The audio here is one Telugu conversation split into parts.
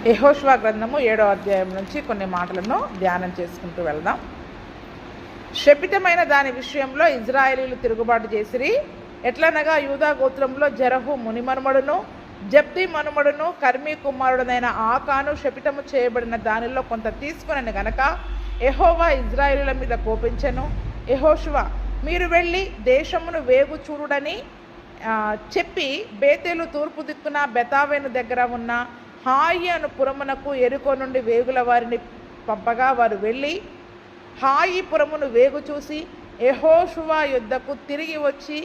యెహోషువ గ్రంథము 7వ అధ్యాయం నుంచి కొన్ని మాటలను ధ్యానం చేసుకుంటూ వెళ్దాం. శపితమైన దాని విషయంలో ఇజ్రాయేలీలు తిరుగుబాటు చేసిరి. ఎట్లనగా యూదా గోత్రంలో జరహు మునిమనుమడును జబ్ది మనుమడును కర్మీ కుమారుడనైన ఆకాను శపితము చేయబడిన దానిలో కొంత తీసుకునని గనక యెహోవా ఇజ్రాయేలీల మీద కోపించెను. యెహోషువ, మీరు వెళ్ళి దేశమును వేగు చూడుడని చెప్పి బేతేలు తూర్పు దిక్కున బెతావేను దగ్గర ఉన్న హాయి అను పురమునకు ఎరుకో నుండి వేగుల వారిని పంపగా వారు వెళ్ళి హాయి పురమును వేగు చూసి యెహోషువ యుద్ధకు తిరిగి వచ్చి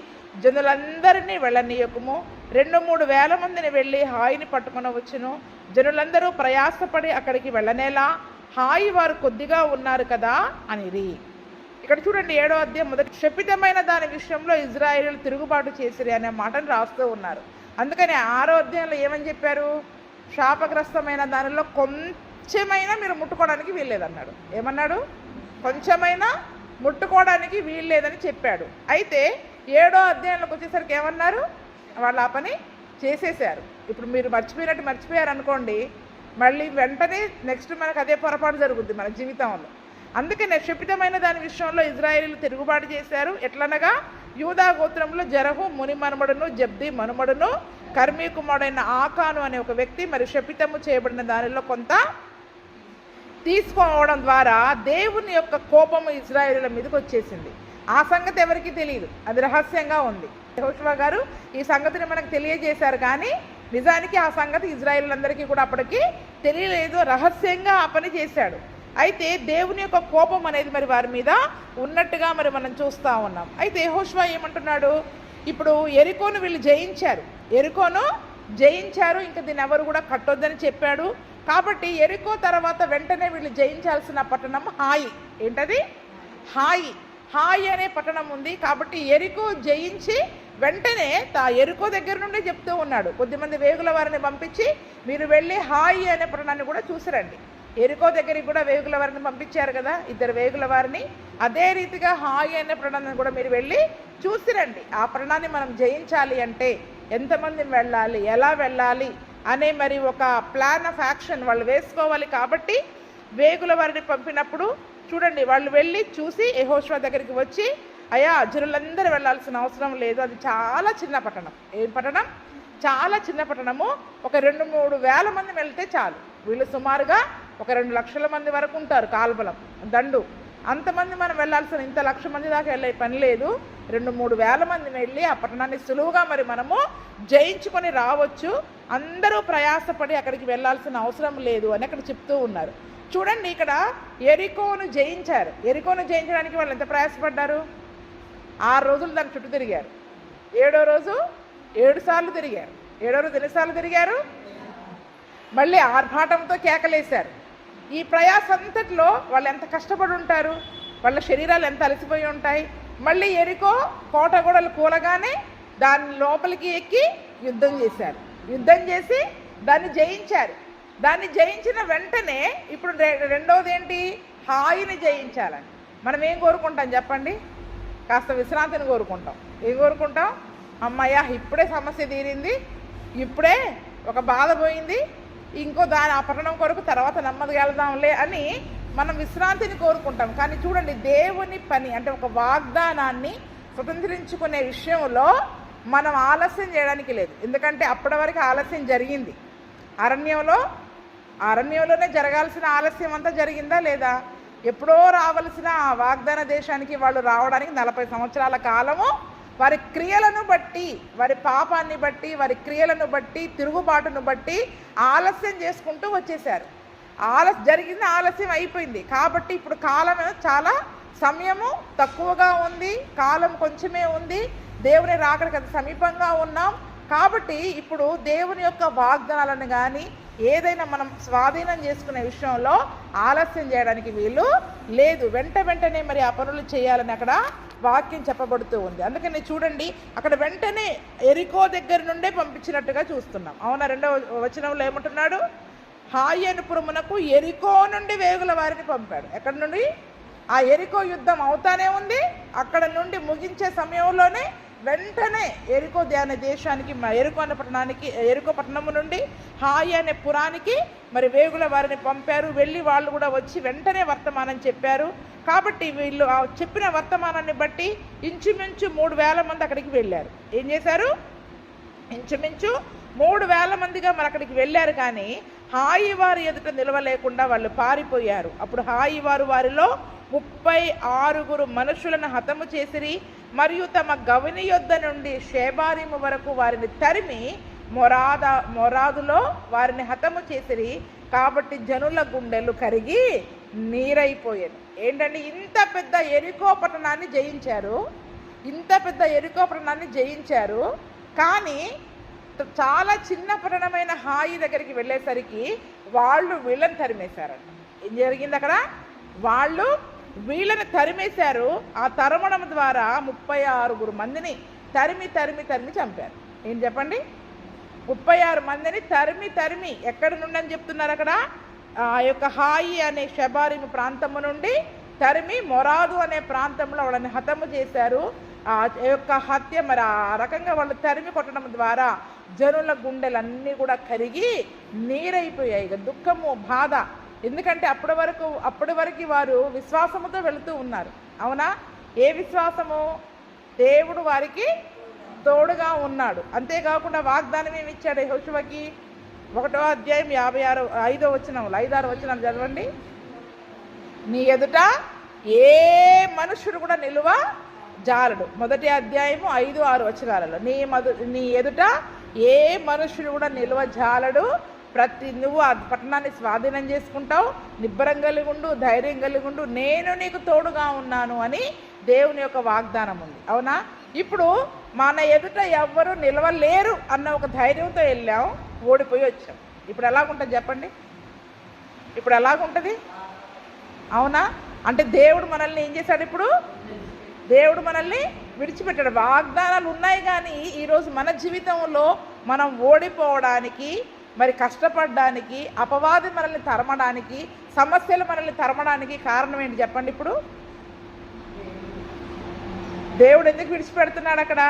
జనులందరినీ వెళ్ళనీయకుము. 2-3 వేల మందిని వెళ్ళి హాయిని పట్టుకొని వచ్చును. జనులందరూ ప్రయాసపడి అక్కడికి వెళ్ళనేలా హాయి వారు కొద్దిగా ఉన్నారు కదా అనిరి. ఇక్కడ చూడండి 7వ అధ్యాయం మొదటి శపితమైన దాని విషయంలో ఇజ్రాయేలీలు తిరుగుబాటు చేసిరి అనే మాటను రాస్తూ ఉన్నారు. అందుకని 6వ అధ్యాయంలో ఏమని చెప్పారు? శాపగ్రస్తమైన దానిలో కొంచెమైనా మీరు ముట్టుకోవడానికి వీల్లేదన్నాడు. ఏమన్నాడు? కొంచెమైనా ముట్టుకోవడానికి వీల్లేదని చెప్పాడు. అయితే 7వ అధ్యాయంలోకి వచ్చేసరికి ఏమన్నారు? వాళ్ళు ఆ పని చేసేసారు. ఇప్పుడు మీరు మర్చిపోయారు అనుకోండి, మళ్ళీ వెంటనే నెక్స్ట్ మనకు అదే పొరపాటు జరుగుద్ది మన జీవితంలో. అందుకనే శపితమైన దాని విషయంలో ఇజ్రాయేలీలు తిరుగుబాటు చేశారు. ఎట్లనగా యూదా గోత్రంలో జరహు ముని మనుమడును జబ్ది మనుమడును కర్మీ కుమారుడైన ఆకాను అనే ఒక వ్యక్తి మరి శపితము చేయబడిన దానిలో కొంత తీసుకోవడం ద్వారా దేవుని యొక్క కోపము ఇజ్రాయేలీల మీదకి వచ్చేసింది. ఆ సంగతి ఎవరికి తెలియదు, అది రహస్యంగా ఉంది. యెహోషువ గారు ఈ సంగతిని మనకు తెలియజేశారు, కానీ నిజానికి ఆ సంగతి ఇజ్రాయేలీలందరికీ కూడా అప్పటికి తెలియలేదు. రహస్యంగా ఆ పని చేశాడు. అయితే దేవుని యొక్క కోపం అనేది మరి వారి మీద ఉన్నట్టుగా మరి మనం చూస్తూ ఉన్నాం. అయితే యెహోషువ ఏమంటున్నాడు? ఇప్పుడు ఎరికోను వీళ్ళు జయించారు, ఇంకా దీన్ని ఎవరు కూడా కట్టొద్దని చెప్పాడు. కాబట్టి ఎరికో తర్వాత వెంటనే వీళ్ళు జయించాల్సిన పట్టణం హాయి. ఏంటది? హాయి అనే పట్టణం ఉంది. కాబట్టి ఎరికో జయించి వెంటనే ఎరికో దగ్గర నుండి చెప్తూ ఉన్నాడు. కొద్దిమంది వేగుల వారిని పంపించి మీరు వెళ్ళి హాయి అనే పట్టణాన్ని కూడా చూసిరండి. ఎరికో దగ్గరికి కూడా వేగుల వారిని పంపించారు కదా, 2 వేగుల వారిని. అదే రీతిగా హాయి అనే పట్టణాన్ని కూడా మీరు వెళ్ళి చూసిరండి. ఆ పట్టణాన్ని మనం జయించాలి అంటే ఎంతమంది వెళ్ళాలి, ఎలా వెళ్ళాలి అనే మరి ఒక ప్లాన్ ఆఫ్ యాక్షన్ వాళ్ళు వేసుకోవాలి. కాబట్టి వేగుల వారిని పంపినప్పుడు చూడండి, వాళ్ళు వెళ్ళి చూసి యెహోషువ దగ్గరికి వచ్చి, అయ్యా జనులందరూ వెళ్ళాల్సిన అవసరం లేదు, అది చాలా చిన్న పట్టణం. ఏం పట్టణం? చాలా చిన్న పట్టణము. ఒక 2-3 వేల మంది వెళ్తే చాలు. వీళ్ళు సుమారుగా ఒక 2 లక్షల మంది వరకు ఉంటారు, కాల్బలం దండు. అంతమంది మనం వెళ్ళాల్సిన, ఇంత 1,00,000 మంది దాకా వెళ్ళే పని లేదు. 2-3 వేల మంది వెళ్ళి ఆ పట్టణాన్ని సులువుగా మరి మనము జయించుకొని రావచ్చు. అందరూ ప్రయాసపడి అక్కడికి వెళ్ళాల్సిన అవసరం లేదు అని అక్కడ చెప్తూ ఉన్నారు. చూడండి, ఇక్కడ ఎరికోను జయించారు. ఎరికోను జయించడానికి వాళ్ళు ఎంత ప్రయాసపడ్డారు? 6 రోజులు దాని చుట్టూ తిరిగారు. 7వ రోజు 7 సార్లు తిరిగారు. 7వ రోజు ఎన్నిసార్లు తిరిగారు? మళ్ళీ ఆర్భాటంతో కేకలేశారు. ఈ ప్రయాస అంతట్లో వాళ్ళు ఎంత కష్టపడి ఉంటారు, వాళ్ళ శరీరాలు ఎంత అలసిపోయి ఉంటాయి. మళ్ళీ ఎరికో కోట గోడలు కూలగానే దాని లోపలికి ఎక్కి యుద్ధం చేశారు. యుద్ధం చేసి దాన్ని జయించారు. దాన్ని జయించిన వెంటనే ఇప్పుడు రెండవది ఏంటి? హాయిని జయించాలని. మనం ఏం కోరుకుంటాం చెప్పండి? కాస్త విశ్రాంతిని కోరుకుంటాం. ఏం కోరుకుంటాం? అమ్మయ్య ఇప్పుడే సమస్య తీరింది, ఇప్పుడే ఒక బాధ పోయింది, ఇంకో ఆ పట్టణం కొరకు తర్వాత నెమ్మదిగా వెళ్దాంలే అని మనం విశ్రాంతిని కోరుకుంటాం. కానీ చూడండి, దేవుని పని అంటే ఒక వాగ్దానాన్ని స్వతంత్రించుకునే విషయంలో మనం ఆలస్యం చేయడానికి లేదు. ఎందుకంటే అప్పటి వరకు ఆలస్యం జరిగింది. అరణ్యంలోనే జరగాల్సిన ఆలస్యం అంతా జరిగిందా లేదా? ఎప్పుడో రావలసిన ఆ వాగ్దాన దేశానికి వాళ్ళు రావడానికి 40 సంవత్సరాల కాలము వారి క్రియలను బట్టి, వారి పాపాన్ని బట్టి, వారి క్రియలను బట్టి, తిరుగుబాటును బట్టి ఆలస్యం చేసుకుంటూ వచ్చేసారు. జరిగింది, ఆలస్యం అయిపోయింది. కాబట్టి ఇప్పుడు కాలం చాలా సమయము తక్కువగా ఉంది, కాలం కొంచెమే ఉంది, దేవుని రాకడికి అది సమీపంగా ఉన్నాం. కాబట్టి ఇప్పుడు దేవుని యొక్క వాగ్దానాలను కానీ ఏదైనా మనం స్వాధీనం చేసుకునే విషయంలో ఆలస్యం చేయడానికి వీలు లేదు. వెంటనే మరి ఆ పనులు చేయాలని అక్కడ వాక్యం చెప్పబడుతూ ఉంది. అందుకని చూడండి, అక్కడ వెంటనే ఎరికో దగ్గర నుండే పంపించినట్టుగా చూస్తున్నాం. అవునా? 2వ వచనంలో ఏమంటున్నాడు? హాయి అను పురమునకు ఎరికో నుండి వేగుల వారిని పంపాడు. ఎక్కడి నుండి? ఆ ఎరికో యుద్ధం అవుతానే ఉంది. అక్కడ నుండి ముగించే సమయంలోనే వెంటనే ఎరికో అనే దేశానికి, ఎరికో పట్టణము నుండి హాయి అనే పురానికి మరి వేగుల వారిని పంపారు. వెళ్ళి వాళ్ళు కూడా వచ్చి వెంటనే వర్తమానం చెప్పారు. కాబట్టి వీళ్ళు చెప్పిన వర్తమానాన్ని బట్టి ఇంచుమించు 3,000 మంది అక్కడికి వెళ్ళారు. ఏం చేశారు? ఇంచుమించు 3,000 మందిగా మరి అక్కడికి వెళ్ళారు. కానీ హాయి వారి ఎదుట నిలవలేకుండా వాళ్ళు పారిపోయారు. అప్పుడు హాయి వారు వారిలో 36 మనుషులను హతము చేసిరి. మరియు తమ గవిని యొద్ద నుండి షేబారీము వరకు వారిని తరిమి మొరాదులో వారిని హతము చేసిరి. కాబట్టి జనుల గుండెలు కరిగి నీరైపోయారు. ఏంటంటే ఇంత పెద్ద ఎరికో పట్టణాన్ని జయించారు. కానీ చాలా చిన్న పట్టణమైన హాయి దగ్గరికి వెళ్ళేసరికి వాళ్ళు వీళ్ళని తరిమేశారంట. ఏం జరిగింది అక్కడ? వాళ్ళు వీళ్ళని తరిమేశారు. ఆ తరమడం ద్వారా 36 మందిని తరిమి చంపారు. ఏం చెప్పండి? 36 మందిని తరిమి ఎక్కడి నుండి అని చెప్తున్నారు అక్కడ? ఆ యొక్క హాయి అనే షబారిము ప్రాంతము నుండి తరిమి మొరాదు అనే ప్రాంతంలో వాళ్ళని హతము చేశారు. ఆ యొక్క హత్య మరి ఆ రకంగా వాళ్ళు తరిమి కొట్టడం ద్వారా జనుల గుండెలన్నీ కూడా కరిగి నీరైపోయాయి. దుఃఖము, బాధ. ఎందుకంటే అప్పటి వరకు వారు విశ్వాసముతో వెళుతూ ఉన్నారు. అవునా? ఏ విశ్వాసము? దేవుడు వారికి తోడుగా ఉన్నాడు. అంతేకాకుండా వాగ్దానం ఏమి ఇచ్చాడు యెహోషువకి? 1వ అధ్యాయం 5వ వచనం చదవండి. నీ ఎదుట ఏ మనుషుడు కూడా నిలువ జాలడు. 1వ అధ్యాయము 5, 6 వచనాలలో నీ ఎదుట ఏ మనుషుడు కూడా నిలువ జాలడు. నువ్వు ఆ పట్టణాన్ని స్వాధీనం చేసుకుంటావు. నిబ్బరం కలిగి ఉండు, ధైర్యం కలిగి ఉండు, నేను నీకు తోడుగా ఉన్నాను అని దేవుని యొక్క వాగ్దానం ఉంది. అవునా? ఇప్పుడు మన ఎదుట ఎవ్వరూ నిలవలేరు అన్న ఒక ధైర్యంతో వెళ్ళాం, ఓడిపోయి వచ్చాం. ఇప్పుడు ఎలాగుంటుంది చెప్పండి? ఇప్పుడు ఎలాగుంటుంది? అవునా? అంటే దేవుడు మనల్ని ఏం చేశాడు? ఇప్పుడు దేవుడు మనల్ని విడిచిపెట్టాడు. వాగ్దానాలు ఉన్నాయి, కానీ ఈరోజు మన జీవితంలో మనం ఓడిపోవడానికి, మరి కష్టపడడానికి, అపవాది మనల్ని తరమడానికి, సమస్యలు మనల్ని తరమడానికి కారణం ఏంటి చెప్పండి? ఇప్పుడు దేవుడు ఎందుకు విడిచిపెడుతున్నాడు? అక్కడ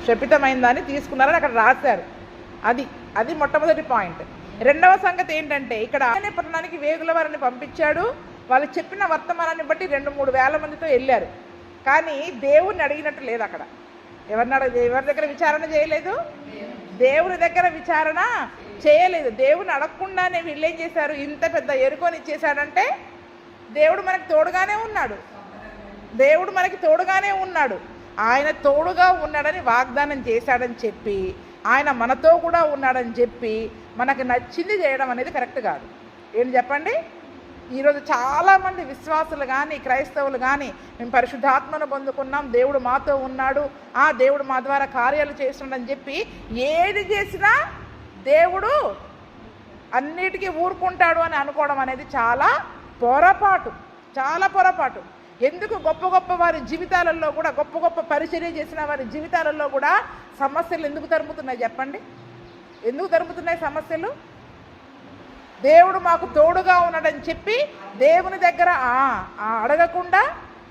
శపితమైందని తీసుకున్నారని అక్కడ రాశారు. అది మొట్టమొదటి పాయింట్. రెండవ సంగతి ఏంటంటే, ఇక్కడ పట్టణానికి వేగుల వారిని పంపించాడు. వాళ్ళు చెప్పిన వర్తమానాన్ని బట్టి 2-3 వేల మందితో వెళ్ళారు. కానీ దేవుణ్ణి అడిగినట్టు లేదు అక్కడ. ఎవరి దగ్గర విచారణ చేయలేదు? దేవుని దగ్గర విచారణ చేయలేదు. దేవుని అడగకుండానే వీళ్ళు ఏం చేశారు? ఇంత పెద్ద ఎరుకోని ఇచ్చేశాడంటే దేవుడు మనకి తోడుగానే ఉన్నాడు. ఆయన తోడుగా ఉన్నాడని వాగ్దానం చేశాడని చెప్పి, ఆయన మనతో కూడా ఉన్నాడని చెప్పి మనకు నచ్చింది చేయడం అనేది కరెక్ట్ కాదు. ఏంటి చెప్పండి? ఈరోజు చాలామంది విశ్వాసులు కానీ, క్రైస్తవులు కానీ, మేము పరిశుద్ధాత్మను పొందుకున్నాం, దేవుడు మాతో ఉన్నాడు, దేవుడు మా ద్వారా కార్యాలు చేస్తున్నాడని చెప్పి ఏది చేసినా దేవుడు అన్నిటికీ ఊరుకుంటాడు అని అనుకోవడం అనేది చాలా పొరపాటు. ఎందుకు గొప్ప వారి జీవితాలలో కూడా, గొప్ప పరిచర్య చేసిన వారి జీవితాలలో కూడా సమస్యలు ఎందుకు తరుముతున్నాయి చెప్పండి? ఎందుకు తరుముతున్నాయి సమస్యలు? దేవుడు మాకు తోడుగా ఉన్నాడని చెప్పి దేవుని దగ్గర అడగకుండా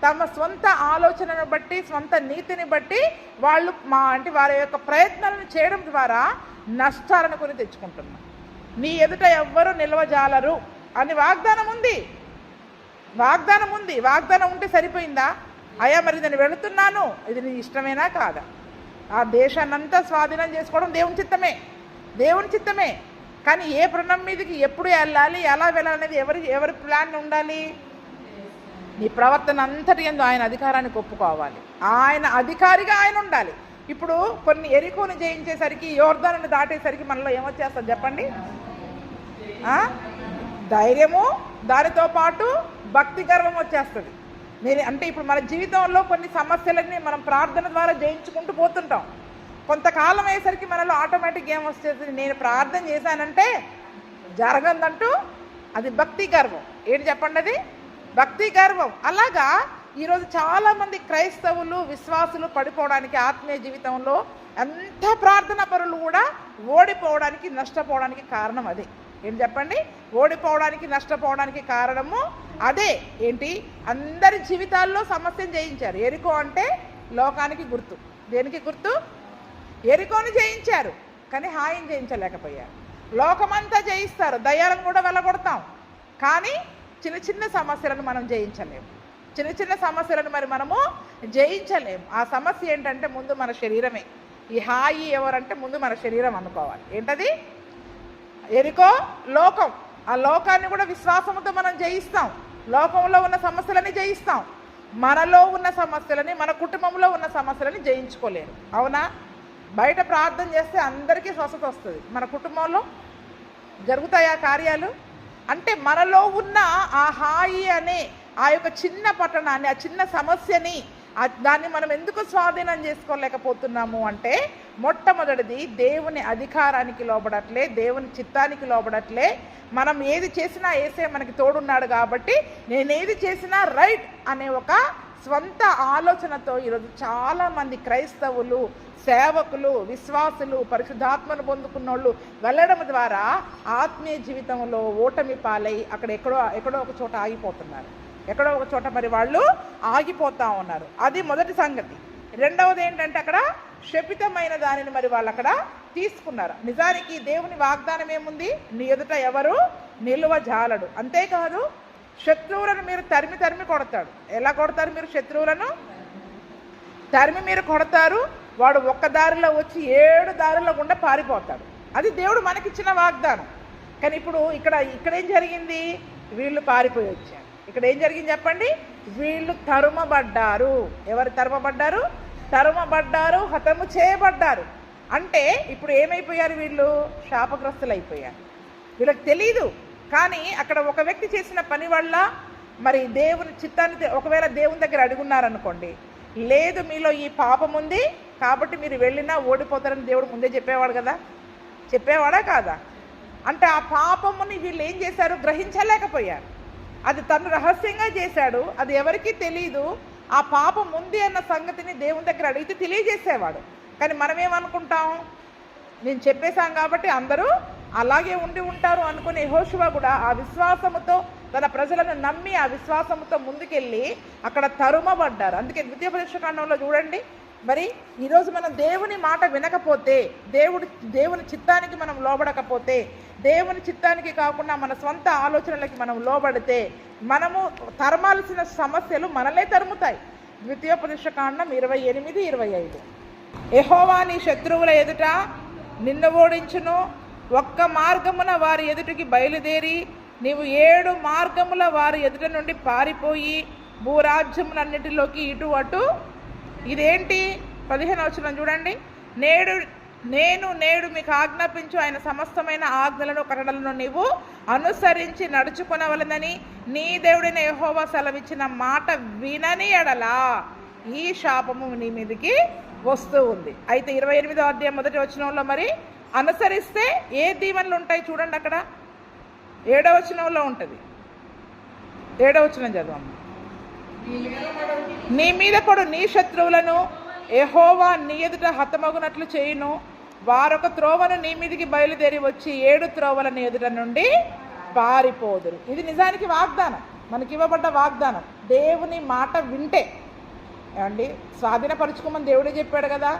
తమ స్వంత ఆలోచనను బట్టి, స్వంత నీతిని బట్టి వాళ్ళు వారి యొక్క ప్రయత్నాలను చేయడం ద్వారా నష్టాలను కొని తెచ్చుకుంటున్నారు. నీ ఎదుట ఎవ్వరూ నిలవజాలరు అని వాగ్దానం ఉంది. వాగ్దానం ఉంటే సరిపోయిందా? అయ్యా మరి నేను వెళుతున్నాను, ఇది నీ ఇష్టమేనా కాదా? ఆ దేశాన్నంతా స్వాధీనం చేసుకోవడం దేవుని చిత్తమే. కానీ ఏ పట్టణం మీదకి ఎప్పుడు వెళ్ళాలి, ఎలా వెళ్ళాలనేది ఎవరి ప్లాన్ ఉండాలి? నీ ప్రవర్తన అంతటి యందు ఆయన అధికారానికి ఒప్పుకోవాలి. ఆయన అధికారిగా ఆయన ఉండాలి. ఇప్పుడు కొన్ని ఎరికోని జయించేసరికి, యోర్దానుని దాటేసరికి మనలో ఏమొచ్చేస్తుంది చెప్పండి? ధైర్యము, దానితో పాటు భక్తి గర్వం వచ్చేస్తుంది. అంటే ఇప్పుడు మన జీవితంలో కొన్ని సమస్యలన్నీ మనం ప్రార్థన ద్వారా జయించుకుంటూ పోతుంటాం. కొంతకాలం అయ్యేసరికి మనలో ఆటోమేటిక్ ఏం వచ్చేది? నేను ప్రార్థన చేశానంటే జరగదంటూ అది భక్తి గర్వం. ఏంటి చెప్పండి? అది భక్తి గర్వం. అలాగా ఈరోజు చాలామంది క్రైస్తవులు, విశ్వాసులు పడిపోవడానికి, ఆత్మీయ జీవితంలో ఎంత ప్రార్థన పరులు కూడా ఓడిపోవడానికి, నష్టపోవడానికి కారణం అదే. ఏంటి చెప్పండి? ఓడిపోవడానికి, నష్టపోవడానికి కారణము అదే. ఏంటి? అందరి జీవితాల్లో సమస్యను జయించారు. ఎరికో అంటే లోకానికి గుర్తు. దేనికి గుర్తు? ఎరికోని జయించారు, కానీ హాయిని జయించలేకపోయారు. లోకమంతా జయిస్తారు, దయ్యాలను కూడా వెళ్ళగొడతాం, కానీ చిన్న చిన్న సమస్యలను మనం జయించలేము. చిన్న చిన్న సమస్యలను మరి మనము జయించలేము. ఆ సమస్య ఏంటంటే ముందు మన శరీరమే. ఈ హాయి ఎవరంటే ముందు మన శరీరం అనుకోవాలి. ఏంటది? ఎరికో లోకం. ఆ లోకాన్ని కూడా విశ్వాసంతో మనం జయిస్తాం. లోకంలో ఉన్న సమస్యలని జయిస్తాం. మనలో ఉన్న సమస్యలని, మన కుటుంబంలో ఉన్న సమస్యలని జయించుకోలేరు. అవునా? బయట ప్రార్థన చేస్తే అందరికీ స్వస్థత వస్తుంది, మన కుటుంబంలో జరుగుతాయి ఆ కార్యాలు? అంటే మనలో ఉన్న ఆ హాయి అనే ఆ యొక్క చిన్న పట్టణాన్ని, ఆ చిన్న సమస్యని, దాన్ని మనం ఎందుకు స్వాధీనం చేసుకోలేకపోతున్నాము అంటే మొట్టమొదటిది దేవుని అధికారానికి లోబడట్లే, దేవుని చిత్తానికి లోబడట్లే. మనం ఏది చేసినా యేసే మనకి తోడున్నాడు కాబట్టి నేనేది చేసినా రైట్ అనే ఒక స్వంత ఆలోచనతో ఈరోజు చాలామంది క్రైస్తవులు, సేవకులు, విశ్వాసులు, పరిశుద్ధాత్మను పొందుకున్నోళ్ళు వెళ్ళడం ద్వారా ఆత్మీయ జీవితంలో ఓటమి పాలై అక్కడ ఎక్కడో ఒక చోట ఆగిపోతున్నారు. ఎక్కడో ఒక చోట మరి వాళ్ళు ఆగిపోతూ ఉన్నారు. అది మొదటి సంగతి. రెండవది ఏంటంటే అక్కడ శపితమైన దానిని మరి వాళ్ళు అక్కడ తీసుకున్నారు. నిజానికి దేవుని వాగ్దానం ఏముంది? నీ ఎదుట ఎవరు నిలువజాలడు. అంతేకాదు శత్రువులను మీరు తరిమి కొడతాడు. ఎలా కొడతారు మీరు? శత్రువులను తరిమి మీరు కొడతారు, వాడు ఒక్క దారిలో వచ్చి 7 దారుల గుండా పారిపోతాడు. అది దేవుడు మనకిచ్చిన వాగ్దానం. కానీ ఇప్పుడు ఇక్కడేం జరిగింది? వీళ్ళు పారిపోయి వచ్చారు. ఇక్కడ ఏం జరిగింది చెప్పండి? వీళ్ళు తరుమబడ్డారు. ఎవరు తరుమబడ్డారు? తరుమబడ్డారు, హతము చేయబడ్డారు. అంటే ఇప్పుడు ఏమైపోయారు? వీళ్ళు శాపగ్రస్తులు అయిపోయారు. వీళ్ళకి తెలీదు. కానీ అక్కడ ఒక వ్యక్తి చేసిన పని వల్ల మరి దేవుని చిత్తాన్ని ఒకవేళ దేవుని దగ్గర అడుగున్నారనుకోండి, లేదు మీలో ఈ పాపం ఉంది కాబట్టి మీరు వెళ్ళినా ఓడిపోతారని దేవుడు ముందే చెప్పేవాడు కదా. చెప్పేవాడా కాదా? అంటే ఆ పాపముని వీళ్ళు ఏం చేశారు? గ్రహించలేకపోయారు. అది తను రహస్యంగా చేశాడు, అది ఎవరికీ తెలీదు. ఆ పాపం ఉంది అన్న సంగతిని దేవుని దగ్గర అడిగితే తెలియజేసేవాడు. కానీ మనమేమనుకుంటాం? నేను చెప్పేశాం కాబట్టి అందరూ అలాగే ఉండి ఉంటారు అనుకుని యెహోషువ కూడా ఆ విశ్వాసముతో తన ప్రజలను నమ్మి ఆ విశ్వాసముతో ముందుకెళ్ళి అక్కడ తరుమబడ్డారు. అందుకే ద్వితీయోపదేశకాండంలో చూడండి, మరి ఈరోజు మనం దేవుని మాట వినకపోతే, దేవుని చిత్తానికి మనం లోబడకపోతే, దేవుని చిత్తానికి కాకుండా మన స్వంత ఆలోచనలకి మనం లోబడితే మనము తరమాల్సిన సమస్యలు మనలే తరుముతాయి. ద్వితీయోపదేశకాండం 28-25. యెహోవా నీ శత్రువుల ఎదుట నిన్ను ఓడించును, ఒక్క మార్గమున వారి ఎదుటికి బయలుదేరి నీవు 7 మార్గముల వారి ఎదుట నుండి పారిపోయి భూరాజ్యములన్నిటిలోకి ఇటు అటు. ఇదేంటి? 15వ వచనం చూడండి. నేడు మీకు ఆజ్ఞాపించు ఆయన సమస్తమైన ఆజ్ఞలను కట్టడలను నీవు అనుసరించి నడుచుకొనవలెనని నీ దేవుడైన యెహోవా సెలవిచ్చిన మాట వినని ఎడలా ఈ శాపము నీ మీదకి వస్తూ ఉంది. అయితే 28వ అధ్యాయం 1వ వచనంలో మరి అనుసరిస్తే ఏ దీవెనలు ఉంటాయి చూడండి. అక్కడ 7వ వచనంలో ఉంటుంది. 7వ వచనం చదవమ్మ. నీ మీద పడు నీ శత్రువులను యెహోవా నీ ఎదుట హతమగునట్లు చేయును, వారొక త్రోవను నీ మీదికి బయలుదేరి వచ్చి 7 త్రోవల నీ ఎదుట నుండి పారిపోదురు. ఇది నిజానికి వాగ్దానం, మనకి ఇవ్వబడ్డ వాగ్దానం. దేవుని మాట వింటే ఏమండి స్వాధీనపరుచుకోమని దేవుడే చెప్పాడు కదా.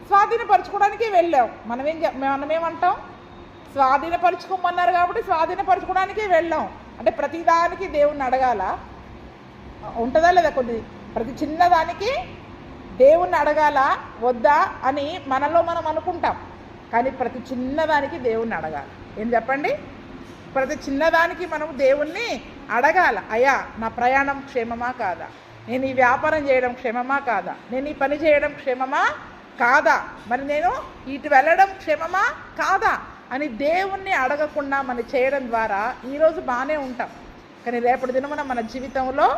స్వాధీనపరచుకోవడానికి వెళ్ళాం. మనమేమంటాం? స్వాధీనపరచుకోమన్నారు కాబట్టి స్వాధీనపరచుకోవడానికి వెళ్ళాం. అంటే ప్రతిదానికి దేవుణ్ణి అడగాల ఉంటుందా లేదా? ప్రతి చిన్నదానికి దేవుణ్ణి అడగాల వద్దా అని మనలో మనం అనుకుంటాం. కానీ ప్రతి చిన్నదానికి దేవుణ్ణి అడగాలి. ఏం చెప్పండి? ప్రతి చిన్నదానికి మనం దేవుణ్ణి అడగాల. అయ్యా నా ప్రయాణం క్షేమమా కాదా? నేను ఈ వ్యాపారం చేయడం క్షేమమా కాదా? నేను ఈ పని చేయడం క్షేమమా కాదా? మరి నేను ఇటు వెళ్ళడం క్షేమమా కాదా అని దేవుణ్ణి అడగకుండా మనం చేయడం ద్వారా ఈరోజు బాగానే ఉంటాం. కానీ రేపటి దినమున మన జీవితంలో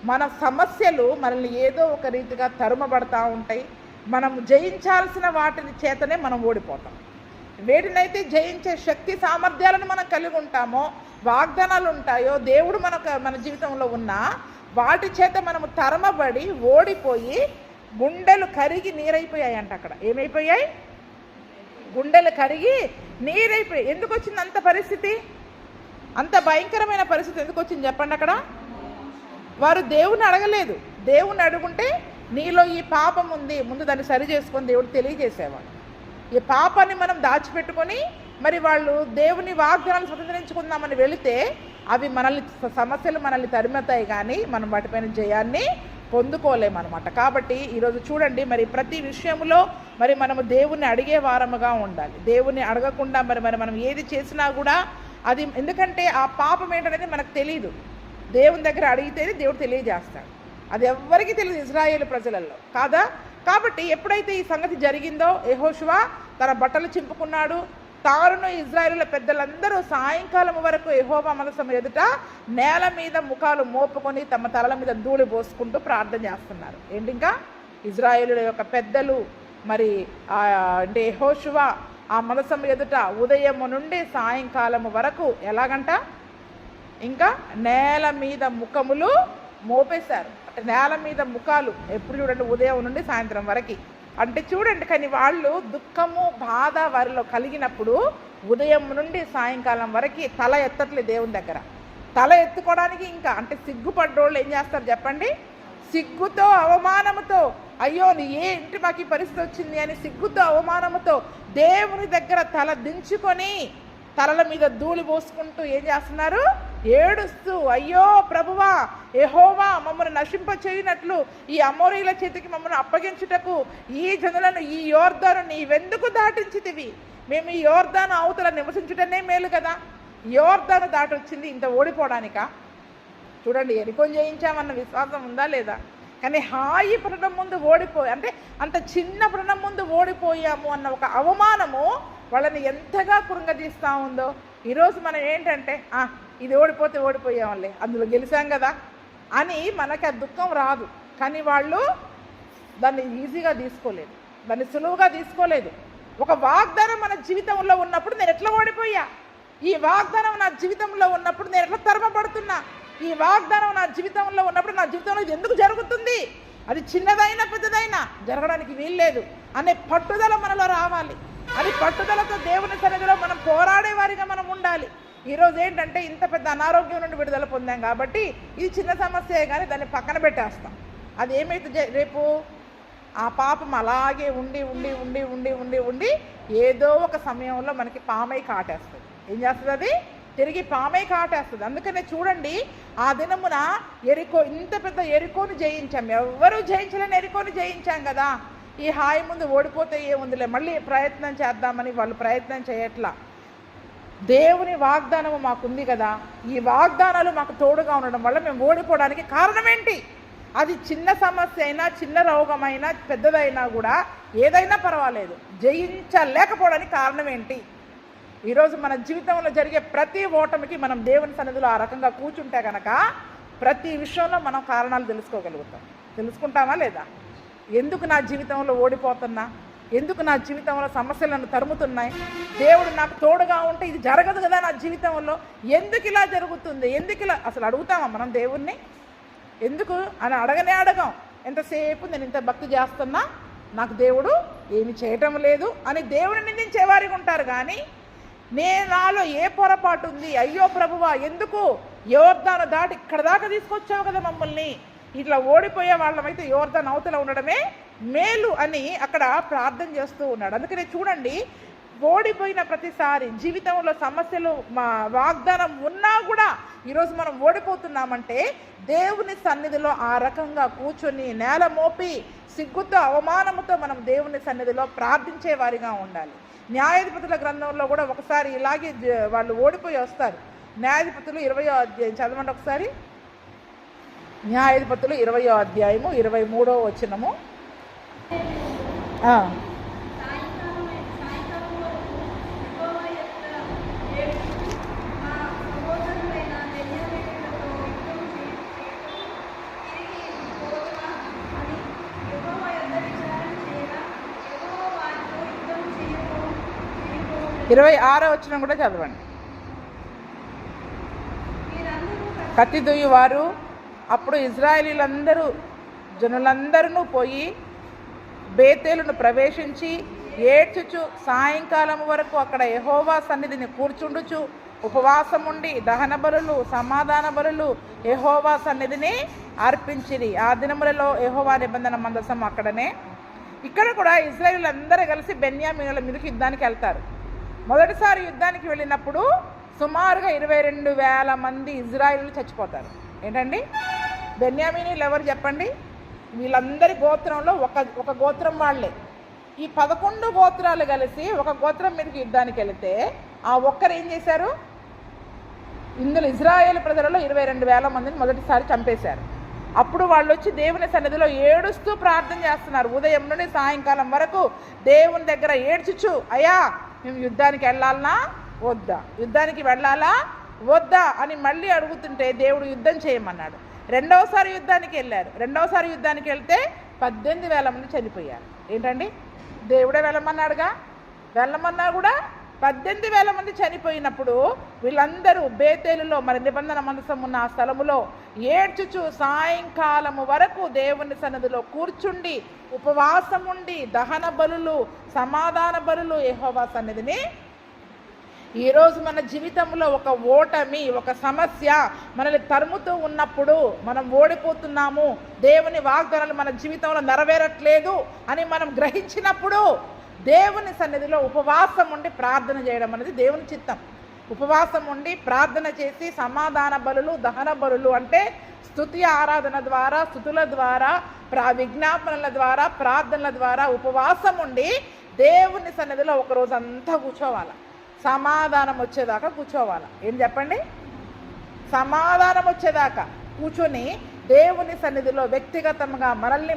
మన సమస్యలు మనల్ని ఏదో ఒక రీతిగా తరుమబడతా ఉంటాయి. మనం జయించాల్సిన వాటిని చేతనే మనం ఓడిపోతాం. వేటినైతే జయించే శక్తి సామర్థ్యాలను మనం కలిగి ఉంటామో, వాగ్దానాలు ఉంటాయో, దేవుడు మన జీవితంలో ఉన్న వాటి చేత మనము తరమబడి ఓడిపోయి గుండెలు కరిగి నీరైపోయాయి అంట. అక్కడ ఏమైపోయాయి? గుండెలు కరిగి నీరైపోయి. ఎందుకు వచ్చింది అంత పరిస్థితి? అంత భయంకరమైన పరిస్థితి ఎందుకు వచ్చింది చెప్పండి? అక్కడ వారు దేవుణ్ణి అడగలేదు. దేవుణ్ణి అడుగుంటే నీలో ఈ పాపం ఉంది, ముందు దాన్ని సరి చేసుకొని దేవుడు తెలియజేసేవాడు. ఈ పాపాన్ని మనం దాచిపెట్టుకొని మరి వాళ్ళు దేవుని వాగ్దానాలు స్వతంత్రించుకుందామని వెళితే అవి మనల్ని సమస్యలు మనల్ని తరిమతాయి, కానీ మనం వాటిపైన జయాన్ని పొందుకోలేమన్నమాట. కాబట్టి ఈరోజు చూడండి, మరి ప్రతి విషయంలో మరి మనము దేవుణ్ణి అడిగే వారముగా ఉండాలి. దేవుణ్ణి అడగకుండా మరి మనం ఏది చేసినా కూడా అది, ఎందుకంటే ఆ పాపం ఏంటనేది మనకు తెలియదు. దేవుని దగ్గర అడిగితేనే దేవుడు తెలియజేస్తాడు. అది ఎవ్వరికీ తెలియదు ఇజ్రాయేలు ప్రజలలో, కాదా? కాబట్టి ఎప్పుడైతే ఈ సంగతి జరిగిందో యెహోషువ తన బట్టలు చింపుకున్నాడు. తారును ఇజ్రాయేలుల పెద్దలందరూ సాయంకాలం వరకు యెహోవా మందసం ఎదుట నేల మీద ముఖాలు మోపుకొని తమ తలల మీద ధూళి పోసుకుంటూ ప్రార్థన చేస్తున్నారు. ఏంటి? ఇంకా ఇజ్రాయేలుల యొక్క పెద్దలు మరి అంటే యెహోషువ ఆ మందసం ఎదుట ఉదయం నుండి సాయంకాలం వరకు ఎలాగంట ఇంకా నేల మీద ముఖములు మోపేశారు. అంటే నేల మీద ముఖాలు ఎప్పుడు చూడండి, ఉదయం నుండి సాయంత్రం వరకు. అంటే చూడండి, కానీ వాళ్ళు దుఃఖము బాధ వారిలో కలిగినప్పుడు ఉదయం నుండి సాయంకాలం వరకు తల ఎత్తట్లేదు దేవుని దగ్గర. తల ఎత్తుకోవడానికి ఇంకా అంటే సిగ్గుపడ్డోళ్ళు ఏం చేస్తారు చెప్పండి? సిగ్గుతో అవమానముతో, అయ్యో ఏంటి మాకు ఈ పరిస్థితి వచ్చింది అని సిగ్గుతో అవమానముతో దేవుని దగ్గర తల దించుకొని తలల మీద ధూళి పోసుకుంటూ ఏం చేస్తున్నారు? ఏడుస్తూ, అయ్యో ప్రభువా యెహోవా మమ్మల్ని నశింప చేయనట్లు ఈ అమోరీల చేతికి మమ్మల్ని అప్పగించుటకు ఈ జనులను ఈ యోర్దాను నీవెందుకు దాటించితివి? మేము ఈ యోర్దాను అవతల నివసించుటనే మేలు కదా. యోర్దాను దాటి వచ్చింది ఇంత ఓడిపోవడానికా? చూడండి, ఎరికొని జయించామన్న విశ్వాసం ఉందా లేదా? కానీ హాయి పట్టణం ముందు అంటే అంత చిన్న పట్టణం ముందు ఓడిపోయాము అన్న ఒక అవమానము వాళ్ళని ఎంతగా కృంగదీస్తూ ఉందో. ఈరోజు మనం ఏంటంటే ఇది ఓడిపోతే ఓడిపోయామలే, అందులో గెలిచాం కదా అని మనకి ఆ దుఃఖం రాదు. కానీ వాళ్ళు దాన్ని ఈజీగా తీసుకోలేదు, దాన్ని సులువుగా తీసుకోలేదు. ఒక వాగ్దానం మన జీవితంలో ఉన్నప్పుడు నేను ఎట్లా ఓడిపోయా, ఈ వాగ్దానం నా జీవితంలో ఉన్నప్పుడు నేను ఎట్లా తరమపడుతున్నా, ఈ వాగ్దానం నా జీవితంలో ఉన్నప్పుడు నా జీవితంలో ఇది ఎందుకు జరుగుతుంది, అది చిన్నదైనా పెద్దదైనా జరగడానికి వీల్లేదు అనే పట్టుదల మనలో రావాలి. అది పట్టుదలతో దేవుని సన్నిధిలో మనం పోరాడే వారిగా మనం ఉండాలి. ఈరోజు ఏంటంటే ఇంత పెద్ద అనారోగ్యం నుండి విడుదల పొందాం కాబట్టి ఇది చిన్న సమస్యే, కానీ దాన్ని పక్కన పెట్టేస్తాం. అది ఏమైతే రేపు ఆ పాపం అలాగే ఉండి ఉండి ఉండి ఉండి ఉండి ఉండి ఏదో ఒక సమయంలో మనకి పామై కాటేస్తుంది. ఏం చేస్తుంది? అది తిరిగి పామై కాటేస్తుంది. అందుకనే చూడండి, ఆ దినమున ఎరికో, ఇంత పెద్ద ఎరికోని జయించాం, ఎవరు జయించలేని ఎరికోని జయించాం కదా. ఈ హాయి ముందు ఓడిపోతే ఏముందిలే, మళ్ళీ ప్రయత్నం చేద్దామని వాళ్ళు ప్రయత్నం చేయట్లా. దేవుని వాగ్దానము మాకుంది కదా, ఈ వాగ్దానాలు మాకు తోడుగా ఉండడం వల్ల మేము ఓడిపోవడానికి కారణం ఏంటి? అది చిన్న సమస్య అయినా, చిన్న రోగమైనా, పెద్దదైనా కూడా ఏదైనా పర్వాలేదు, జయించలేకపోవడానికి కారణం ఏంటి? ఈరోజు మన జీవితంలో జరిగే ప్రతి ఓటమికి మనం దేవుని సన్నిధిలో ఆ రకంగా కూర్చుంటే కనుక ప్రతి విషయంలో మనం కారణాలు తెలుసుకోగలుగుతాం. తెలుసుకుంటామా లేదా? ఎందుకు నా జీవితంలో ఓడిపోతున్నా, ఎందుకు నా జీవితంలో సమస్యలు నన్ను తరుముతున్నాయి, దేవుడు నాకు తోడుగా ఉంటే ఇది జరగదు కదా నా జీవితంలో, ఎందుకు ఇలా జరుగుతుంది, ఎందుకు ఇలా, అసలు అడుగుతామా మనం దేవుణ్ణి? ఎందుకు అని అడగం. ఎంతసేపు నేను ఇంత భక్తి చేస్తున్నా నాకు దేవుడు ఏమి చేయటం లేదు అని దేవుడిని నిందించేవారికి ఉంటారు. కానీ నాలో ఏ పొరపాటు ఉంది, అయ్యో ప్రభువా ఎందుకు యోర్దాను దాటి ఇక్కడ దాకా తీసుకొచ్చావు కదా మమ్మల్ని, ఇట్లా ఓడిపోయే వాళ్ళమైతే యోర్దాను అవతల ఉండడమే మేలు అని అక్కడ ప్రార్థన చేస్తూ ఉన్నాడు. అందుకనే చూడండి, ఓడిపోయిన ప్రతిసారి జీవితంలో సమస్యలు మా వాగ్దానం ఉన్నా కూడా ఈరోజు మనం ఓడిపోతున్నామంటే దేవుని సన్నిధిలో ఆ రకంగా కూర్చొని నేల మోపి సిగ్గుతో అవమానముతో మనం దేవుని సన్నిధిలో ప్రార్థించే వారిగా ఉండాలి. న్యాయాధిపతుల గ్రంథంలో కూడా ఒకసారి ఇలాగే వాళ్ళు ఓడిపోయి వస్తారు. న్యాయాధిపతులు 20వ అధ్యాయం చదవండి ఒకసారి. న్యాయాధిపతులు 20వ అధ్యాయము 23వ వచనము. ఇరవై 26వ వచనం కూడా చదవండి. కత్తి దుయ్యువారు అప్పుడు ఇజ్రాయేలీలందరూ జనులందరూ పోయి బేతేలును ప్రవేశించి ఏడ్చుచు సాయంకాలం వరకు అక్కడ యెహోవా సన్నిధిని కూర్చుండుచు ఉపవాసం ఉండి దహన బలులు సమాధాన బలులు యెహోవా సన్నిధిని అర్పించిరి. ఆ దినములలో యెహోవా నిబంధన మందసం అక్కడనే. ఇక్కడ కూడా ఇశ్రాయేలు అందరూ కలిసి బెన్యామీనుల మీదకి యుద్ధానికి వెళ్తారు. మొదటిసారి యుద్ధానికి వెళ్ళినప్పుడు సుమారుగా 22,000 మంది ఇజ్రాయేలు చచ్చిపోతారు. ఏంటండి, బెన్యామీనీలు ఎవరు చెప్పండి? వీళ్ళందరి గోత్రంలో ఒక గోత్రం వాళ్ళే. ఈ 11 గోత్రాలు కలిసి ఒక గోత్రం మీదకి యుద్ధానికి వెళితే ఆ ఒక్కరు ఏం చేశారు? ఇందులో ఇజ్రాయేల్ ప్రజలలో 22,000 మందిని మొదటిసారి చంపేశారు. అప్పుడు వాళ్ళు వచ్చి దేవుని సన్నిధిలో ఏడుస్తూ ప్రార్థన చేస్తున్నారు. ఉదయం నుండి సాయంకాలం వరకు దేవుని దగ్గర ఏడ్చుచు, అయ్యా మేము యుద్ధానికి వెళ్ళాలనా వద్దా, యుద్ధానికి వెళ్ళాలా వద్దా అని మళ్ళీ అడుగుతుంటే దేవుడు యుద్ధం చేయమన్నాడు. రెండవసారి యుద్ధానికి వెళ్ళారు. రెండవసారి యుద్ధానికి వెళ్తే 18,000 మంది చనిపోయారు. ఏంటండి, దేవుడే వెళ్ళమన్నాడుగా, వెళ్ళమన్నా కూడా 18,000 మంది చనిపోయినప్పుడు వీళ్ళందరూ బేతేలులో మరి నిబంధన మందసం ఉన్న ఆ స్థలములో ఏడ్చుచు సాయంకాలము వరకు దేవుని సన్నిధిలో కూర్చుండి ఉపవాసం ఉండి దహన బలులు సమాధాన బలులు యెహోవా సన్నిధిని. ఈరోజు మన జీవితంలో ఒక ఓటమి, ఒక సమస్య మనల్ని తరుముతూ ఉన్నప్పుడు, మనం ఓడిపోతున్నాము, దేవుని వాగ్దానాలు మన జీవితంలో నెరవేరట్లేదు అని మనం గ్రహించినప్పుడు దేవుని సన్నిధిలో ఉపవాసం ఉండి ప్రార్థన చేయడం అనేది దేవుని చిత్తం. ఉపవాసం ఉండి ప్రార్థన చేసి సమాధాన బలులు దహన బలులు అంటే స్తుతి ఆరాధన ద్వారా, స్తుతుల ద్వారా, విజ్ఞాపనల ద్వారా, ప్రార్థనల ద్వారా ఉపవాసం ఉండి దేవుని సన్నిధిలో ఒక రోజు అంతా కూర్చోవాలి. సమాధానం వచ్చేదాకా కూర్చోవాలి. ఏం చెప్పండి, సమాధానం వచ్చేదాకా కూర్చొని దేవుని సన్నిధిలో వ్యక్తిగతంగా మనల్ని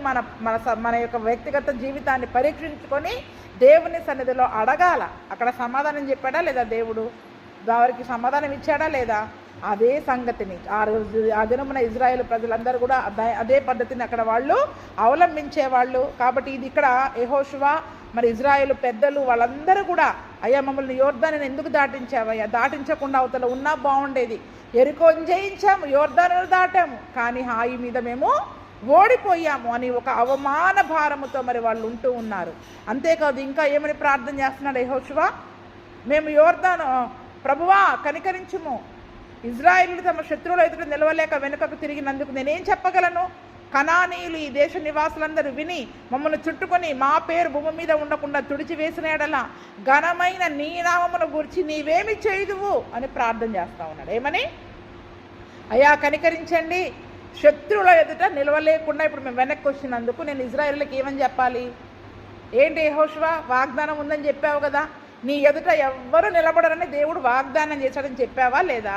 మన యొక్క వ్యక్తిగత జీవితాన్ని పరీక్షించుకొని దేవుని సన్నిధిలో అడగాల. అక్కడ సమాధానం చెప్పాడా లేదా దేవుడు? వారికి సమాధానం ఇచ్చాడా లేదా? అదే సంగతిని ఆ దినమున ఇజ్రాయేల్ ప్రజలందరూ కూడా అదే పద్ధతిని అక్కడ వాళ్ళు అవలంబించేవాళ్ళు. కాబట్టి ఇది ఇక్కడ యెహోషువ మరి ఇజ్రాయేల్ పెద్దలు వాళ్ళందరూ కూడా, అయ్యా మమ్మల్ని యోర్దానుని ఎందుకు దాటించావయ్యా, దాటించకుండా అవతల ఉన్నా బాగుండేది, యెరికోను జయించాము, యోర్దానును దాటాము, కానీ హాయి మీద మేము ఓడిపోయాము అని ఒక అవమాన భారముతో మరి వాళ్ళు ఉంటూ ఉన్నారు. అంతేకాదు ఇంకా ఏమని ప్రార్థన చేస్తున్నాడు యెహోషువ? మేము యోర్దాను ప్రభువా కనికరించుము, ఇజ్రాయేలు తమ శత్రువుల ఎదుట నిలవలేక వెనుకకు తిరిగినందుకు నేనేం చెప్పగలను? కనానీయులు ఈ దేశ నివాసులందరూ విని మమ్మల్ని చుట్టుకొని మా పేరు భూమి మీద ఉండకుండా తుడిచివేసిన ఎడల ఘనమైన నీ నామమును గురించి నీవేమి చేయుదువు అని ప్రార్థన చేస్తా ఉన్నాడు. ఏమని? అయ్యా కనికరించండి, శత్రువుల ఎదుట నిలవలేకుండా ఇప్పుడు మేము వెనక్కి వచ్చినందుకు నేను ఇజ్రాయేలుకి ఏమని చెప్పాలి? ఏంటి యెహోషువ, వాగ్దానం ఉందని చెప్పావు కదా, నీ ఎదుట ఎవ్వరూ నిలబడరని దేవుడు వాగ్దానం చేశాడని చెప్పావా లేదా?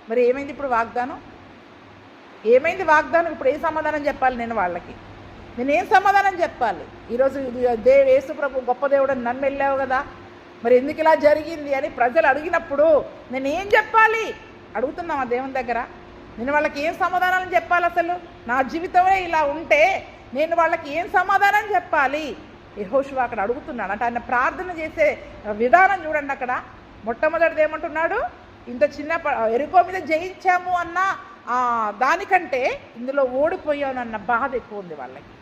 మరి ఏమైంది ఇప్పుడు వాగ్దానం? ఏమైంది వాగ్దానం? ఇప్పుడు ఏ సమాధానం చెప్పాలి నేను వాళ్ళకి? నేనేం సమాధానం చెప్పాలి? ఈరోజు యేసు ప్రభు గొప్ప దేవుడని నన్ను వెళ్ళావు కదా, మరి ఎందుకు ఇలా జరిగింది అని ప్రజలు అడిగినప్పుడు నేనేం చెప్పాలి? అడుగుతున్నాం ఆ దేవుని దగ్గర. నేను వాళ్ళకి ఏం సమాధానం చెప్పాలి? అసలు నా జీవితమే ఇలా ఉంటే నేను వాళ్ళకి ఏం సమాధానం చెప్పాలి? యెహోషువ అక్కడ అడుగుతున్నాడు. అంటే ఆయన ప్రార్థన చేసే విధానం చూడండి. అక్కడ మొట్టమొదటిది ఏమంటున్నాడు? ఇంత చిన్న యెరికో మీద జయించాము అన్న దానికంటే ఇందులో ఓడిపోయానన్న బాధ ఎక్కువ ఉంది వాళ్ళకి.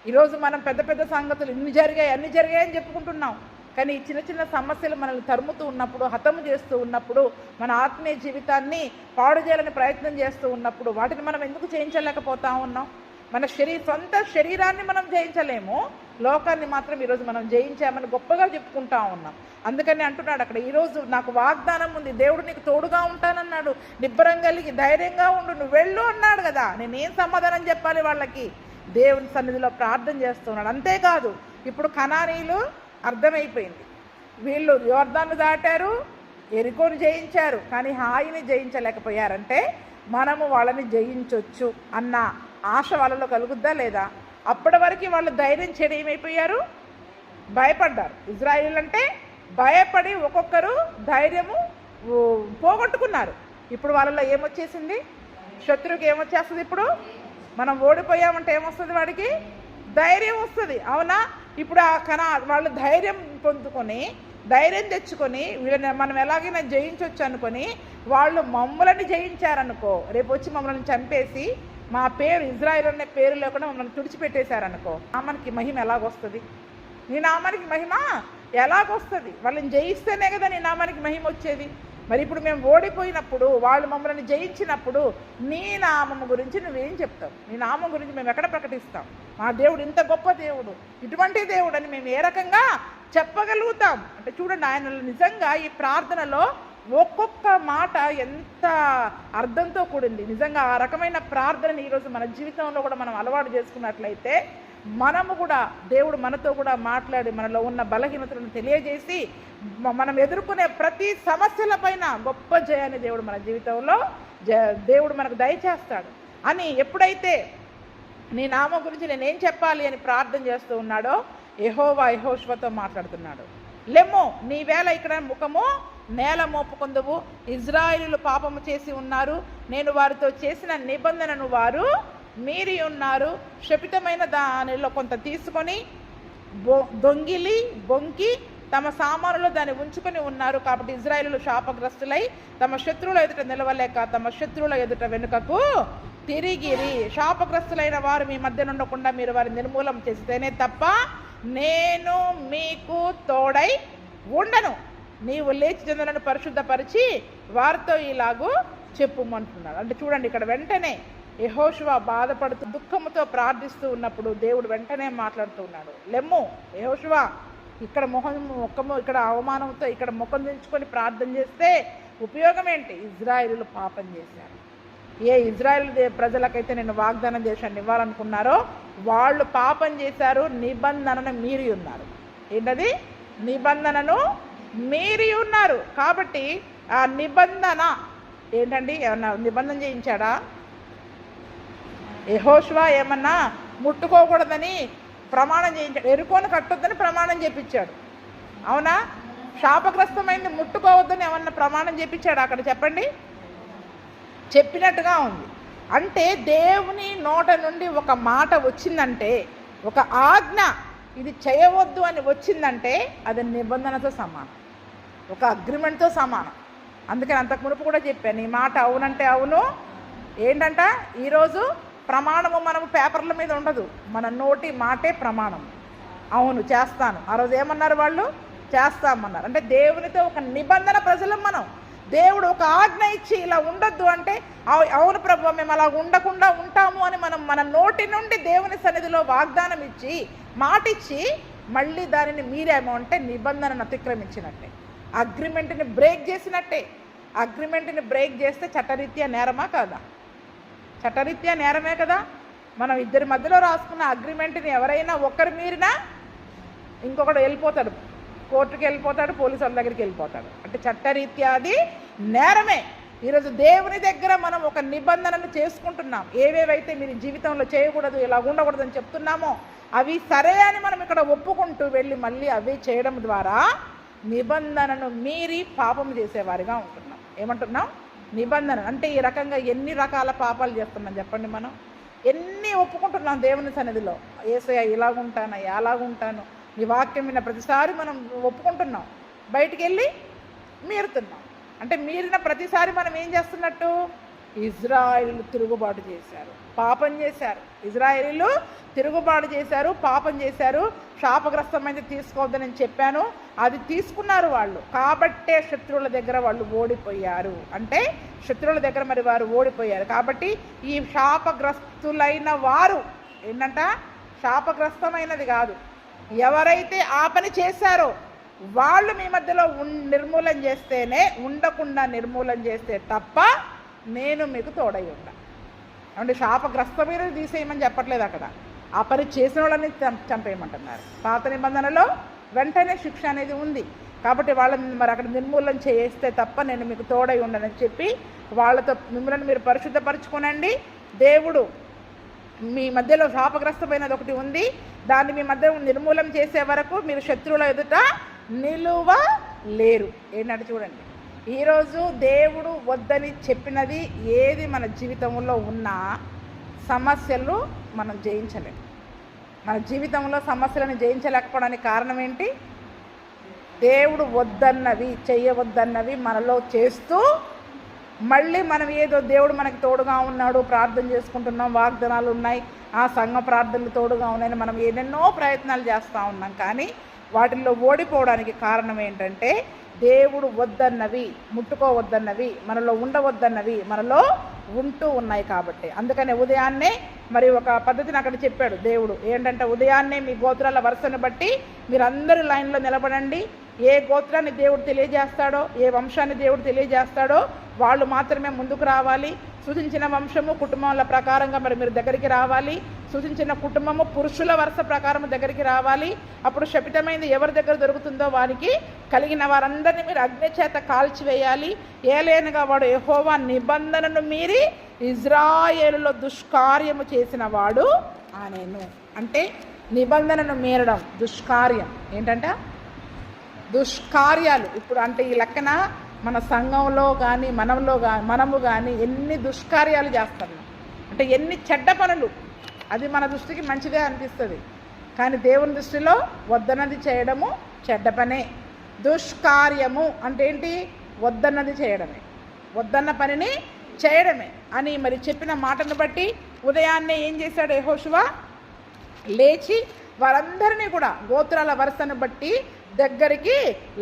ఈరోజు మనం పెద్ద పెద్ద సంగతులు అన్ని జరిగాయని చెప్పుకుంటున్నాం, కానీ ఈ చిన్న చిన్న సమస్యలు మనల్ని తరుముతూ ఉన్నప్పుడు, హతము చేస్తూ ఉన్నప్పుడు, మన ఆత్మీయ జీవితాన్ని పాడు చేయాలని ప్రయత్నం చేస్తూ ఉన్నప్పుడు వాటిని మనం ఎందుకు జయించలేకపోతా ఉన్నాం? మన సొంత శరీరాన్ని మనం జయించలేము, లోకాన్ని మాత్రం ఈరోజు మనం జయించామని గొప్పగా చెప్పుకుంటా ఉన్నాం. అందుకని అంటున్నాడు అక్కడ, ఈరోజు నాకు వాగ్దానం ఉంది, దేవుడు నీకు తోడుగా ఉంటానన్నాడు, నిబ్బరం కలిగి ధైర్యంగా ఉండు, నువ్వు వెళ్ళు అన్నాడు కదా. నేనేం సమాధానం చెప్పాలి వాళ్ళకి? దేవుని సన్నిధిలో ప్రార్థన చేస్తున్నాడు. అంతేకాదు ఇప్పుడు కనానీయులు అర్థమైపోయింది, వీళ్ళు యోర్దాను దాటారు, యెరికోను జయించారు, కానీ హాయిని జయించలేకపోయారంటే మనము వాళ్ళని జయించవచ్చు అన్న ఆశ వాళ్ళలో కలుగుద్దా లేదా? అప్పటి వరకు వాళ్ళు ధైర్యం చెడి ఏమైపోయారు? భయపడ్డారు. ఇజ్రాయేల్ అంటే భయపడి ఒక్కొక్కరు ధైర్యము పోగొట్టుకున్నారు. ఇప్పుడు వాళ్ళలో ఏమొచ్చేసింది? శత్రువుకి ఏమొచ్చేస్తుంది? ఇప్పుడు మనం ఓడిపోయామంటే ఏమొస్తుంది? వాడికి ధైర్యం వస్తుంది. అవునా? ఇప్పుడు వాళ్ళు ధైర్యం పొందుకొని ధైర్యం తెచ్చుకొని వీళ్ళని మనం ఎలాగైనా జయించవచ్చు అనుకొని వాళ్ళు మమ్మల్ని జయించారనుకో, రేపు వచ్చి మమ్మల్ని చంపేసి మా పేరు ఇజ్రాయేల్ అనే పేరు లేకుండా మమ్మల్ని తుడిచిపెట్టేశారనుకో, మనకి మహిమ ఎలాగొస్తుంది? నీ నామానికి మహిమ ఎలాగొస్తుంది? వాళ్ళని జయిస్తేనే కదా నీ నామానికి మహిమ వచ్చేది. మరి ఇప్పుడు మేము ఓడిపోయినప్పుడు, వాళ్ళు మమ్మల్ని జయించినప్పుడు నీ నామము గురించి నువ్వేం చెప్తావు? నీ నామం గురించి మేము ఎక్కడ ప్రకటిస్తాం? మా దేవుడు ఇంత గొప్ప దేవుడు, ఇటువంటి దేవుడు అని మేము ఏ రకంగా చెప్పగలుగుతాం? అంటే చూడండి, ఆయన నిజంగా ఈ ప్రార్థనలో ఒక్కొక్క మాట ఎంత అర్థంతో కూడింది. నిజంగా ఆ రకమైన ప్రార్థనని ఈరోజు మన జీవితంలో కూడా మనం అలవాటు చేసుకున్నట్లయితే మనము కూడా, దేవుడు మనతో కూడా మాట్లాడి మనలో ఉన్న బలహీనతలను తెలియజేసి మనం ఎదుర్కొనే ప్రతి సమస్యల పైన గొప్ప జయాన్ని దేవుడు మన జీవితంలో దేవుడు మనకు దయచేస్తాడు అని ఎప్పుడైతే నీ నామం గురించి నేనేం చెప్పాలి అని ప్రార్థన చేస్తూ ఉన్నాడో యెహోవా యెహోషువతో మాట్లాడుతున్నాడు. లెమ్ము, నీ వేళ ఇక్కడ ముఖము నేల మోపుకొందువు. ఇజ్రాయేలీయులు పాపము చేసి ఉన్నారు, నేను వారితో చేసిన నిబంధనను వారు మీరి ఉన్నారు. శపితమైన దానిలో కొంత తీసుకొని దొంగిలి బొంకి తమ సామానులో దాన్ని ఉంచుకొని ఉన్నారు. కాబట్టి ఇజ్రాయేలీయులు శాపగ్రస్తులై తమ శత్రువుల ఎదుట నిలవలేక తమ శత్రువుల ఎదుట వెనుకకు తిరిగిరి. శాపగ్రస్తులైన వారు మీ మధ్య ఉండకుండా మీరు వారిని నిర్మూలం చేస్తేనే తప్ప నేను మీకు తోడై ఉండను. నీవు లేచి జనులను పరిశుద్ధపరిచి వారితో ఇలాగూ చెప్పుమంటున్నాడు. అంటే చూడండి, ఇక్కడ వెంటనే యెహోషువ బాధపడుతూ దుఃఖముతో ప్రార్థిస్తూ ఉన్నప్పుడు దేవుడు వెంటనే మాట్లాడుతూ ఉన్నాడు. లెమ్ము యెహోషువ, ఇక్కడ ముఖము ఇక్కడ అవమానంతో ఇక్కడ ముఖం దించుకొని ప్రార్థన చేస్తే ఉపయోగం ఏంటి? ఇజ్రాయేలీయులు పాపం చేశారు. ఏ ఇజ్రాయేల్ ప్రజలకైతే నేను వాగ్దానం దేశాన్ని ఇవ్వాలనుకున్నారో వాళ్ళు పాపం చేశారు, నిబంధనను మీరి ఉన్నారు. ఏంటది? నిబంధనను మీరి ఉన్నారు. కాబట్టి ఆ నిబంధన ఏంటండి? ఏమన్నా నిబంధన చేయించాడా? యెహోషువ ఏమన్నా ముట్టుకోకూడదని ప్రమాణం చేయించాడు, ఎరుకోను కట్టొద్దని ప్రమాణం చేయించాడు. అవునా? శాపగ్రస్తమైంది ముట్టుకోవద్దని ఏమన్నా ప్రమాణం చేయించాడు అక్కడ? చెప్పండి. చెప్పినట్టుగా ఉంది. అంటే దేవుని నోట నుండి ఒక మాట వచ్చిందంటే, ఒక ఆజ్ఞ ఇది చేయవద్దు అని వచ్చిందంటే అది నిబంధనతో సమానం, ఒక అగ్రిమెంట్తో సమానం. అందుకని అంతకు మునుపు కూడా చెప్పాను, ఈ మాట అవునంటే అవును, ఏంటంట ఈరోజు ప్రమాణము మనము పేపర్ల మీద ఉండదు, మన నోటి మాటే ప్రమాణం. అవును చేస్తాను, ఆ రోజు ఏమన్నారు వాళ్ళు? చేస్తామన్నారు. అంటే దేవునితో ఒక నిబంధన ప్రజలం మనం. దేవుడు ఒక ఆజ్ఞ ఇచ్చి ఇలా ఉండొద్దు అంటే అవును ప్రభు మేము అలా ఉండకుండా ఉంటాము అని మనం మన నోటి నుండి దేవుని సన్నిధిలో వాగ్దానం ఇచ్చి మాటిచ్చి మళ్ళీ దానిని మీరేమో అంటే నిబంధనను అతిక్రమించినట్టే, అగ్రిమెంట్ని బ్రేక్ చేసినట్టే. అగ్రిమెంట్ని బ్రేక్ చేస్తే చట్టరీత్యా నేరమా కాదా? చట్టరీత్యా నేరమే కదా. మనం ఇద్దరి మధ్యలో రాసుకున్న అగ్రిమెంట్ని ఎవరైనా ఒకరు మీరినా ఇంకొకడు వెళ్ళిపోతాడు, కోర్టుకి వెళ్ళిపోతాడు, పోలీసు వాళ్ళ దగ్గరికి వెళ్ళిపోతాడు. అంటే చట్టరీత్యా అది నేరమే. ఈరోజు దేవుని దగ్గర మనం ఒక నిబంధనను చేసుకుంటున్నాం. ఏవేవైతే మీరు జీవితంలో చేయకూడదు, ఇలా ఉండకూడదు అని చెప్తున్నామో అవి సరే అని మనం ఇక్కడ ఒప్పుకుంటూ వెళ్ళి మళ్ళీ అవి చేయడం ద్వారా నిబంధనను మీరి పాపం చేసేవారిగా ఉంటున్నాం. ఏమంటున్నాం? నిబంధన అంటే ఈ రకంగా ఎన్ని రకాల పాపాలు చేస్తున్నాం చెప్పండి. మనం ఎన్ని ఒప్పుకుంటున్నాం దేవుని సన్నిధిలో, యేసయ్య ఇలాగుంటాను, అలాగుంటాను, నీ వాక్యం విన్న ప్రతిసారి మనం ఒప్పుకుంటున్నాం, బయటికి వెళ్ళి మీరుతున్నాం. అంటే మీరిన ప్రతిసారి మనం ఏం చేస్తున్నట్టు? ఇజ్రాయేలీలు తిరుగుబాటు చేశారు, పాపం చేశారు. ఇజ్రాయేలీలు తిరుగుబాటు చేశారు, పాపం చేశారు. శాపగ్రస్తమైంది తీసుకోవద్దని చెప్పాను, అది తీసుకున్నారు వాళ్ళు. కాబట్టే శత్రువుల దగ్గర వాళ్ళు ఓడిపోయారు. అంటే శత్రువుల దగ్గర మరి వారు ఓడిపోయారు. కాబట్టి ఈ శాపగ్రస్తులైన వారు ఏంటంట? శాపగ్రస్తమైనది కాదు, ఎవరైతే ఆ పని చేశారో వాళ్ళు మీ మధ్యలో నిర్మూలన చేస్తేనే, ఉండకుండా నిర్మూలన చేస్తే తప్ప నేను మీకు తోడై ఉండ. అంటే శాపగ్రస్తమైన తీసేయమని చెప్పట్లేదు అక్కడ, ఆ పని చేసిన వాళ్ళని చంపేయమంటున్నారు. పాత నిబంధనలో వెంటనే శిక్ష అనేది ఉంది. కాబట్టి వాళ్ళని మరి అక్కడ నిర్మూలన చేస్తే తప్ప నేను మీకు తోడై ఉండనని చెప్పి వాళ్ళతో మిమ్మల్ని మీరు పరిశుద్ధపరచుకోనండి. దేవుడు మీ మధ్యలో శాపగ్రస్తమైనది ఒకటి ఉంది, దాన్ని మీ మధ్య నిర్మూలన చేసే వరకు మీరు శత్రువుల ఎదుట నిలువ లేరు. ఏంటంటే చూడండి, ఈరోజు దేవుడు వద్దని చెప్పినది ఏది మన జీవితంలో ఉన్న సమస్యలు మనం జయించలేము. మన జీవితంలో సమస్యలను జయించలేకపోవడానికి కారణం ఏంటి? దేవుడు వద్దన్నవి, చెయ్యవద్దన్నవి మనలో చేస్తూ మళ్ళీ మనం ఏదో దేవుడు మనకి తోడుగా ఉన్నాడు, ప్రార్థన చేసుకుంటున్నాం, వాగ్దానాలు ఉన్నాయి, ఆ సంఘ ప్రార్థనలు తోడుగా ఉన్నాయని మనం ఎన్నెన్నో ప్రయత్నాలు చేస్తూ ఉన్నాం. కానీ వాటిల్లో ఓడిపోవడానికి కారణం ఏంటంటే దేవుడు వద్దన్నవి, ముట్టుకోవద్దన్నవి, మనలో ఉండవద్దన్నవి మనలో ఉంటూ ఉన్నాయి కాబట్టి. అందుకనే ఉదయాన్నే మరి ఒక పద్ధతిని అక్కడ చెప్పాడు దేవుడు ఏంటంటే, ఉదయాన్నే మీ గోత్రాల వరుసను బట్టి మీరందరూ లైన్లో నిలబడండి. ఏ గోత్రాన్ని దేవుడు తెలియజేస్తాడో, ఏ వంశాన్ని దేవుడు తెలియజేస్తాడో వాళ్ళు మాత్రమే ముందుకు రావాలి. సూచించిన వంశము కుటుంబాల ప్రకారంగా మరి మీరు దగ్గరికి రావాలి. సూచించిన కుటుంబము పురుషుల వరుస ప్రకారం దగ్గరికి రావాలి. అప్పుడు శపితమైంది ఎవరి దగ్గర దొరుకుతుందో వారికి కలిగిన వారందరినీ మీరు అగ్ని చేత కాల్చివేయాలి. ఏలైనగా వాడు యెహోవా నిబంధనను మీరి ఇజ్రాయేలులో దుష్కార్యము చేసిన వాడు ఆనేను. అంటే నిబంధనను మీరడం దుష్కార్యం. ఏంటంట? దుష్కార్యాలు. ఇప్పుడు అంటే ఈ లెక్కన మన సంఘంలో కానీ మనము కానీ ఎన్ని దుష్కార్యాలు చేస్తున్నాం అంటే, ఎన్ని చెడ్డ పనులు. అది మన దృష్టికి మంచిదే అనిపిస్తుంది, కానీ దేవుని దృష్టిలో వద్దన్నది చేయడము చెడ్డ పనే. దుష్కార్యము అంటే ఏంటి? వద్దన్నది చేయడమే, వద్దన్న పనిని చేయడమే అని మరి చెప్పిన మాటను బట్టి ఉదయాన్నే ఏం చేశాడు యెహోషువ? లేచి వారందరినీ కూడా గోత్రాల వరుసను బట్టి దగ్గరికి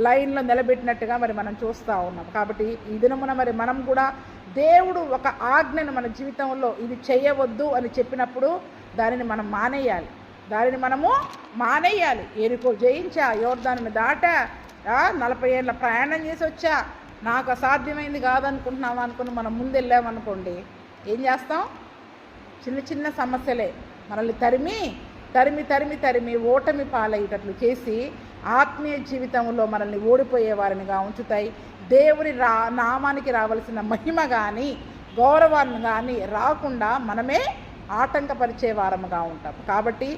లైన్లో నిలబెట్టినట్టుగా మరి మనం చూస్తూ ఉన్నాం. కాబట్టి ఈ దినమున మరి మనం కూడా దేవుడు ఒక ఆజ్ఞను మన జీవితంలో ఇది చేయవద్దు అని చెప్పినప్పుడు దానిని మనం మానేయాలి. ఎరికో జయించా, యోర్దాను దాటా, 40 ఏళ్ళ ప్రయాణం చేసి వచ్చా, నాకు అసాధ్యమైంది కాదనుకుంటున్నాం అనుకుని మనం ముందెళ్ళామనుకోండి, ఏం చేస్తాం? చిన్న చిన్న సమస్యలే మనల్ని తరిమి ఓటమి పాలయ్యేటట్లు చేసి ఆత్మీయ జీవితంలో మనల్ని ఓడిపోయే వారినిగా ఉంచుతాయి. దేవుని నామానికి రావాల్సిన మహిమ కానీ గౌరవాన్ని కానీ రాకుండా మనమే ఆటంకపరిచే వారముగా ఉంటాం. కాబట్టి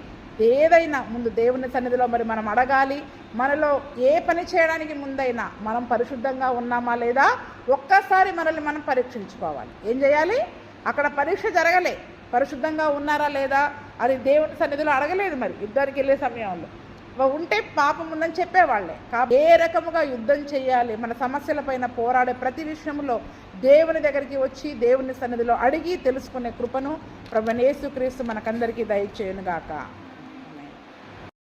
ఏదైనా ముందు దేవుని సన్నిధిలో మరి మనం అడగాలి. మనలో ఏ పని చేయడానికి ముందైనా మనం పరిశుద్ధంగా ఉన్నామా లేదా ఒక్కసారి మనల్ని మనం పరీక్షించుకోవాలి. ఏం చేయాలి? అక్కడ పరీక్ష జరగలే, పరిశుద్ధంగా ఉన్నారా లేదా అది దేవుని సన్నిధిలో అడగలేదు. మరి యుద్ధానికి వెళ్ళే సమయంలో ఉంటే పాపం ఉందని చెప్పేవాళ్లే. కాబట్టి ఏ రకముగా యుద్ధం చేయాలి, మన సమస్యలపైన పోరాడే ప్రతి విషయంలో దేవుని దగ్గరికి వచ్చి దేవుని సన్నిధిలో అడిగి తెలుసుకునే కృపను ప్రభువైన యేసుక్రీస్తు మనకందరికీ దయచేయునుగాక.